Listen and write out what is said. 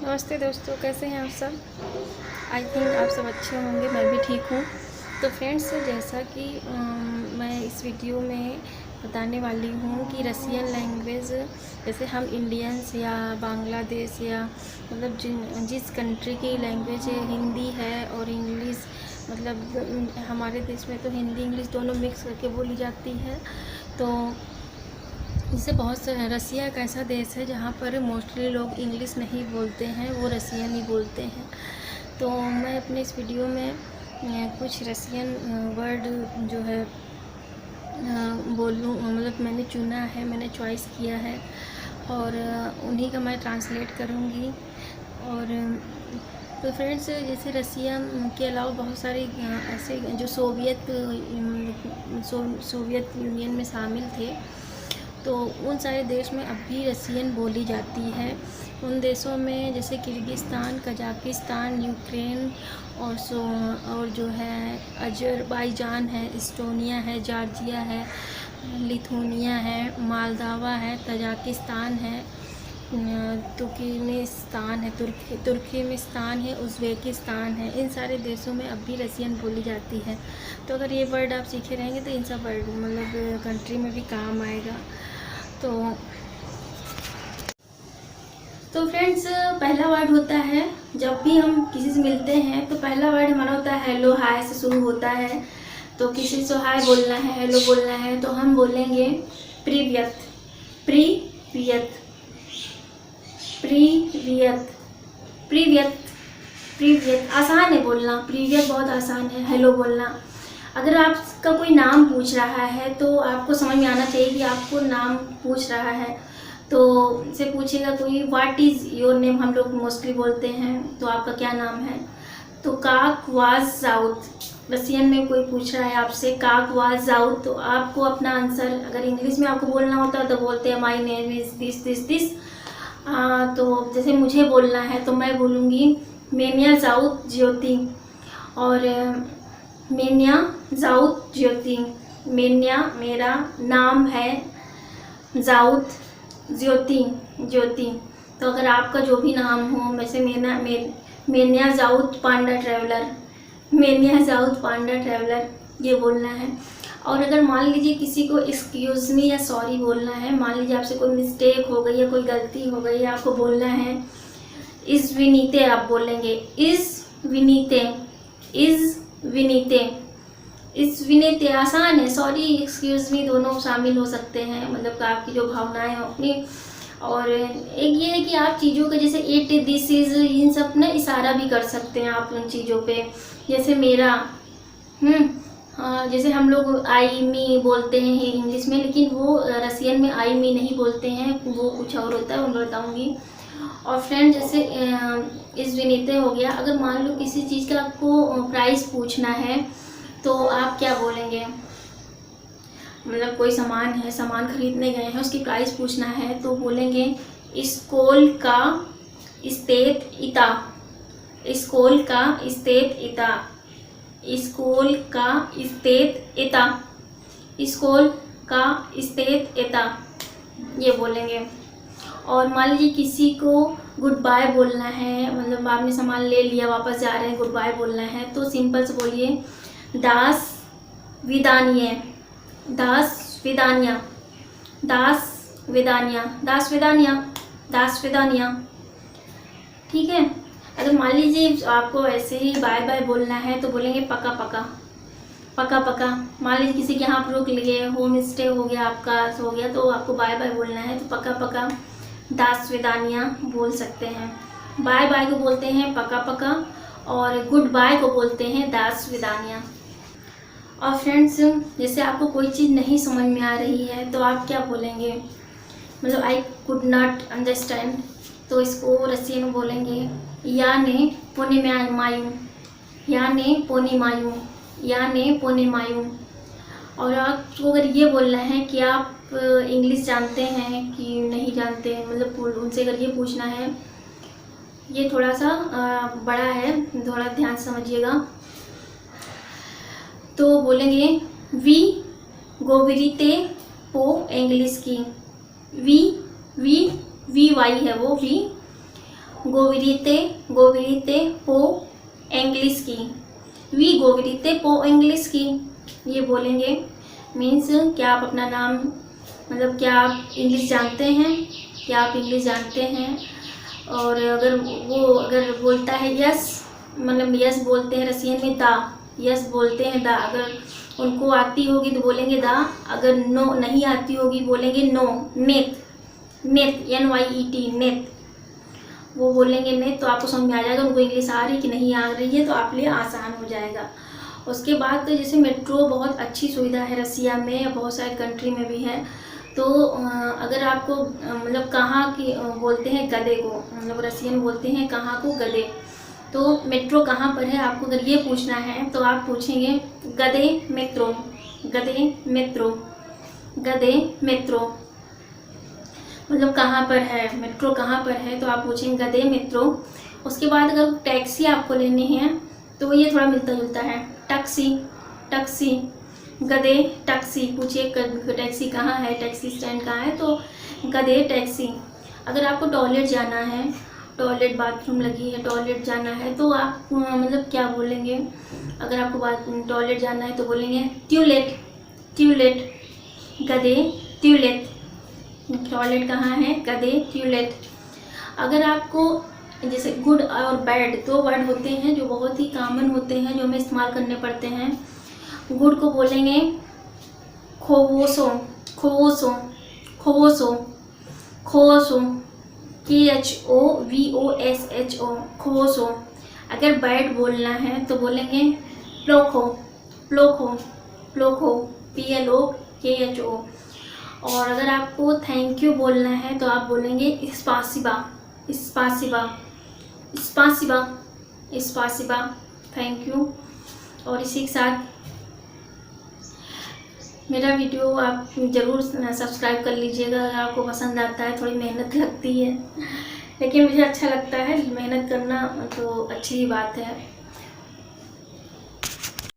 नमस्ते दोस्तों, कैसे हैं आप सब। आई थिंक आप सब अच्छे होंगे, मैं भी ठीक हूँ। तो फ्रेंड्स, जैसा कि मैं इस वीडियो में बताने वाली हूँ कि रसियन लैंग्वेज, जैसे हम इंडियंस या बांग्लादेश या मतलब जिस कंट्री की लैंग्वेज हिंदी है और इंग्लिश, मतलब हमारे देश में तो हिंदी इंग्लिश दोनों मिक्स करके बोली जाती है। तो जैसे बहुत से रसिया एक ऐसा देश है जहाँ पर मोस्टली लोग इंग्लिश नहीं बोलते हैं, वो रसियन ही बोलते हैं। तो मैं अपने इस वीडियो में कुछ रसियन वर्ड जो है बोलूँ, मतलब मैंने चुना है, मैंने चॉइस किया है और उन्हीं का मैं ट्रांसलेट करूँगी। और तो फ्रेंड्स, जैसे रसिया के अलावा बहुत सारे ऐसे जो सोवियत यूनियन में शामिल थे, तो उन सारे देश में अब भी रसियन बोली जाती है। उन देशों में जैसे किर्गिस्तान, कजाकिस्तान, यूक्रेन और जो है अजरबैजान है, इस्टोनिया है, जॉर्जिया है, लिथुआनिया है, मालदावा है, तजाकिस्तान है, तुर्कमेनिस्तान है, तुर्कमेनिस्तान है, उज़्बेकिस्तान है। इन सारे देशों में अब भी रसियन बोली जाती है। तो अगर ये वर्ड आप सीखे रहेंगे तो इन सब वर्ड मतलब कंट्री में भी काम आएगा। तो फ्रेंड्स, पहला वर्ड होता है, जब भी हम किसी से मिलते हैं तो पहला वर्ड हमारा होता है हेलो, हाय से शुरू होता है। तो किसी से हाय बोलना है, हेलो बोलना है, तो हम बोलेंगे प्रीवियत, प्रीवियत, प्रीवियत, प्रीवियत, प्रीवियत। आसान है बोलना, प्रीवियत बहुत आसान है, हेलो बोलना। अगर आपका कोई नाम पूछ रहा है तो आपको समझ में आना चाहिए कि आपको नाम पूछ रहा है। तो से पूछेगा कोई व्हाट इज़ योर नेम, हम लोग मोस्टली बोलते हैं, तो आपका क्या नाम है। तो काक वाज साउथ, रसियन में कोई पूछ रहा है आपसे काक वाज साउथ, तो आपको अपना आंसर, अगर इंग्लिश में आपको बोलना होता है तो बोलते हैं my name is this this this. तो जैसे मुझे बोलना है तो मैं बोलूँगी मेनिया जाउत ज्योति, और मेन्या जाउत ज्योति, मेन्या मेरा नाम है, जाउत ज्योति, ज्योति। तो अगर आपका जो भी नाम हो, वैसे मेन्या जाउत पांडा ट्रैवलर, मेन्या जाउत पांडा ट्रैवलर, ये बोलना है। और अगर मान लीजिए किसी को एक्सक्यूज़ मी या सॉरी बोलना है, मान लीजिए आपसे कोई मिस्टेक हो गई या कोई गलती हो गई, आपको बोलना है इज़ विनीते, आप बोलेंगे इज़ विनीते, इज़ विनीते, इस विनीते। आसान है, सॉरी एक्सक्यूज़ मी दोनों शामिल हो सकते हैं, मतलब आपकी जो भावनाएं हो अपनी। और एक ये है कि आप चीज़ों के जैसे इट, दिस, इज, इन सब ना इशारा भी कर सकते हैं आप उन चीज़ों पे। जैसे मेरा, जैसे हम लोग आई मी बोलते हैं इंग्लिश में, लेकिन वो रसियन में आई मी नहीं बोलते हैं, वो कुछ और होता है, मैं बताऊँगी। और फ्रेंड, जैसे इस विनीते हो गया। अगर मान लो किसी चीज़ का आपको प्राइस पूछना है तो आप क्या बोलेंगे, मतलब कोई सामान है, सामान खरीदने गए हैं, उसकी प्राइस पूछना है तो बोलेंगे स्कोल का स्तेत इता, स्कोल का स्तेत इता, स्कोल का स्तेत इता, स्कोल का स्तेत इता, ये बोलेंगे। और मान लीजिए किसी को गुड बाय बोलना है, मतलब आपने सामान ले लिया, वापस जा रहे हैं, गुड बाय बोलना है, तो सिंपल से बोलिए दास विदानिये, दास विदानिया, दास विदानिया, दास विदानिया, दास विदानिया। ठीक है। अगर मान लीजिए आपको ऐसे ही बाय बाय बोलना है तो बोलेंगे पका पका, पका पका। मान लीजिए किसी के यहाँ आप रुक लिए, होम स्टे हो गया आपका, हो गया, तो आपको बाय बाय बोलना है तो पका पका, दास विदानिया बोल सकते हैं। बाय बाय को बोलते हैं पका पका, और गुड बाय को बोलते हैं दास विदानिया। और फ्रेंड्स, जैसे आपको कोई चीज़ नहीं समझ में आ रही है तो आप क्या बोलेंगे, मतलब आई कुड नॉट अंडरस्टैंड, तो इसको रसियन में बोलेंगे याने पोने मायू, याने पोने मायू, याने पोने मायू। और आपको अगर ये बोलना है कि आप इंग्लिश जानते हैं कि नहीं जानते, मतलब उनसे अगर ये पूछना है, ये थोड़ा सा बड़ा है, थोड़ा ध्यान से समझिएगा। तो बोलेंगे वी गोविरिते पो इंग्लिश की, वी वी वी वाई है वो वी, गोविरिते गोविरिते पो इंग्लिश की, वी गोविरिते पो इंग्लिश की, ये बोलेंगे। मीन्स क्या आप अपना नाम, मतलब क्या आप इंग्लिश जानते हैं, क्या आप इंग्लिश जानते हैं। और अगर अगर बोलता है यस, मतलब यस बोलते हैं रसियन में दा, यस बोलते हैं दा। अगर उनको आती होगी तो बोलेंगे दा, अगर नो नहीं आती होगी बोलेंगे नो। नेत, नेत NYET नेत, वो बोलेंगे नेत, तो आपको समझ में आ जाएगा उनको इंग्लिश आ रही कि नहीं आ रही है, तो आप लिए आसान हो जाएगा। उसके बाद तो जैसे मेट्रो बहुत अच्छी सुविधा है रसिया में, या बहुत सारे कंट्री में भी है। तो अगर आपको मतलब कहाँ की बोलते हैं गधे को, मतलब रसियन बोलते हैं कहाँ को, गधे। तो मेट्रो कहाँ पर है आपको अगर ये पूछना है तो आप पूछेंगे गधे मेट्रो, गधे मेट्रो, गधे मेट्रो, मतलब कहाँ पर है, मेट्रो कहाँ पर है, तो आप पूछेंगे गधे मेट्रो। उसके बाद अगर टैक्सी आपको लेनी है तो ये थोड़ा मिलता जुलता है, टैक्सी, टैक्सी, गधे टैक्सी, पूछिए टैक्सी कहाँ है, टैक्सी स्टैंड कहाँ है, तो गधे टैक्सी। अगर आपको टॉयलेट जाना है, टॉयलेट बाथरूम लगी है, टॉयलेट जाना है, तो आप मतलब क्या बोलेंगे। अगर आपको टॉयलेट जाना है तो बोलेंगे ट्यूलेट, ट्यूलेट, गधे ट्यूलेट। टॉयलेट कहाँ है, गधे ट्यूलेट। अगर आपको जैसे गुड और बैड दो वर्ड होते हैं जो बहुत ही कॉमन होते हैं, जो हमें इस्तेमाल करने पड़ते हैं। गुड को बोलेंगे खोवोसो, खोवोसो, खोवोसो, खोवोसो, KHOVOSHO, खोवोसो। अगर बैड बोलना है तो बोलेंगे प्लोखो, प्लोखो, प्लोखो, PLOKHO। और अगर आपको थैंक यू बोलना है तो आप बोलेंगे स्पासिबा, स्पासिबा, स्पासिबा, स्पासिबा, थैंक यू। और इसी के साथ मेरा वीडियो आप ज़रूर सब्सक्राइब कर लीजिएगा अगर आपको पसंद आता है। थोड़ी मेहनत लगती है लेकिन मुझे अच्छा लगता है, मेहनत करना तो अच्छी बात है।